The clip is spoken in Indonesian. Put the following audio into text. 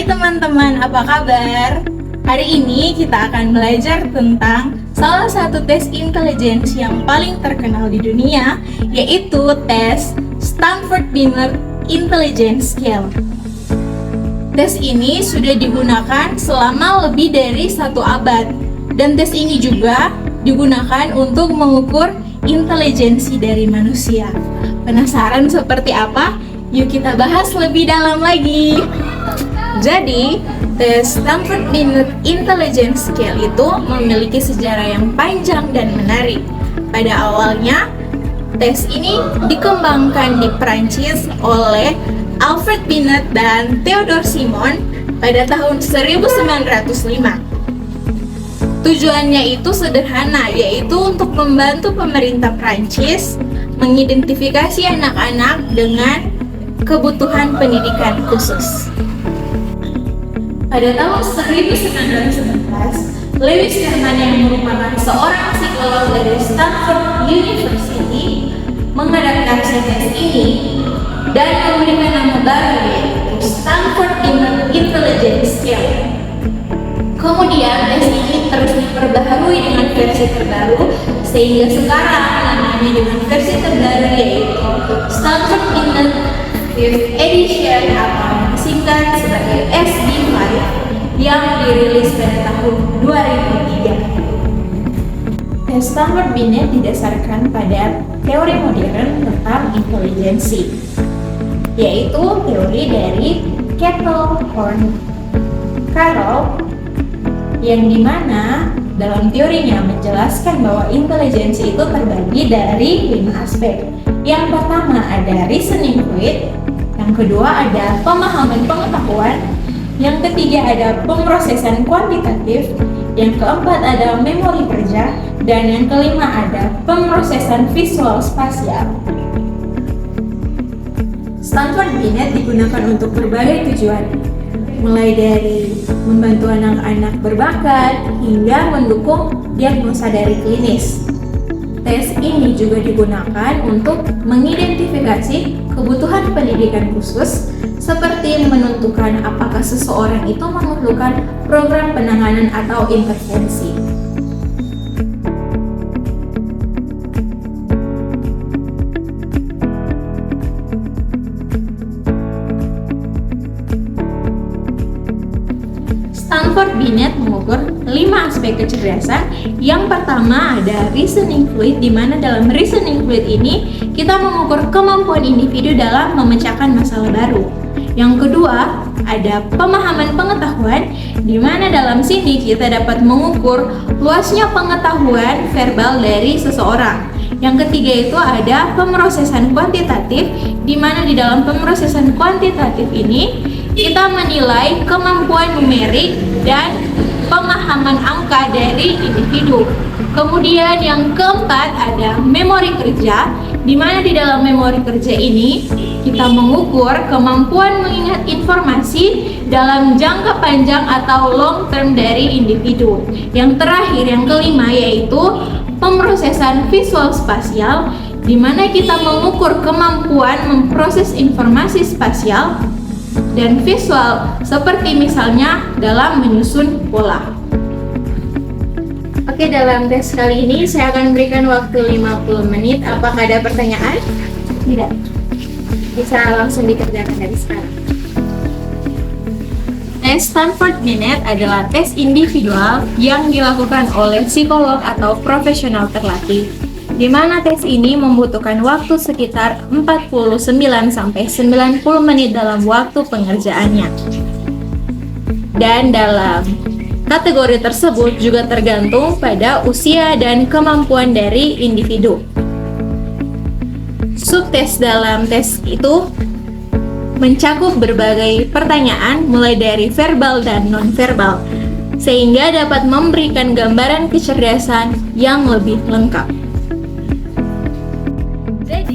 Hai teman-teman, apa kabar? Hari ini kita akan belajar tentang salah satu tes intelijensi yang paling terkenal di dunia, yaitu tes Stanford Binet Intelligence Scale. Tes ini sudah digunakan selama lebih dari 1 abad, dan tes ini juga digunakan untuk mengukur intelijensi dari manusia. Penasaran seperti apa? Yuk kita bahas lebih dalam lagi. Jadi, tes Stanford Binet Intelligence Scale itu memiliki sejarah yang panjang dan menarik. Pada awalnya, tes ini dikembangkan di Prancis oleh Alfred Binet dan Theodore Simon pada tahun 1905. Tujuannya itu sederhana, yaitu untuk membantu pemerintah Prancis mengidentifikasi anak-anak dengan kebutuhan pendidikan khusus. Pada tahun 1911, Lewis Terman yang merupakan seorang psikolog dari Stanford University mengadaptasi tes ini dan memberikan nama baru, yaitu Stanford Binet Intelligence Scale. Kemudian tes ini terus diperbaharui dengan versi terbaru, sehingga sekarang namanya dengan versi terbaru yaitu Stanford Binet 5th Edition atau disingkat sebagai SD5 yang dirilis pada tahun 2003. Tes Stanford Binet didasarkan pada teori modern tentang intelijensi, yaitu teori dari Kettle Horn Carroll, yang dimana dalam teorinya menjelaskan bahwa intelijensi itu terbagi dari 5 aspek. Yang pertama ada reasoning fluid, yang kedua ada pemahaman pengetahuan, yang ketiga ada pemrosesan kuantitatif, yang keempat ada memori kerja, dan yang kelima ada pemrosesan visual spasial. Stanford Binet digunakan untuk berbagai tujuan, mulai dari membantu anak-anak berbakat hingga mendukung diagnosa dari klinis. Tes ini juga digunakan untuk mengidentifikasi kebutuhan pendidikan khusus, seperti menentukan apakah seseorang itu memerlukan program penanganan atau intervensi. Stanford Binet mengukur 5 aspek kecerdasan. Yang pertama ada reasoning fluid, di mana dalam reasoning fluid ini kita mengukur kemampuan individu dalam memecahkan masalah baru. Yang kedua ada pemahaman pengetahuan, di mana dalam sini kita dapat mengukur luasnya pengetahuan verbal dari seseorang. Yang ketiga itu ada pemrosesan kuantitatif, di mana di dalam pemrosesan kuantitatif ini kita menilai kemampuan numerik dan pemahaman angka dari individu. Kemudian yang keempat ada memori kerja, di mana di dalam memori kerja ini kita mengukur kemampuan mengingat informasi dalam jangka panjang atau long term dari individu. Yang terakhir, yang kelima, yaitu pemrosesan visual spasial, di mana kita mengukur kemampuan memproses informasi spasial dan visual, seperti misalnya dalam menyusun pola. Oke, dalam tes kali ini saya akan berikan waktu 50 menit. Apakah ada pertanyaan? Tidak. Bisa langsung dikerjakan dari sekarang. Tes Stanford Binet adalah tes individual yang dilakukan oleh psikolog atau profesional terlatih, di mana tes ini membutuhkan waktu sekitar 49-90 menit dalam waktu pengerjaannya. Dan dalam kategori tersebut juga tergantung pada usia dan kemampuan dari individu. Subtes dalam tes itu mencakup berbagai pertanyaan mulai dari verbal dan non-verbal, sehingga dapat memberikan gambaran kecerdasan yang lebih lengkap. Jadi,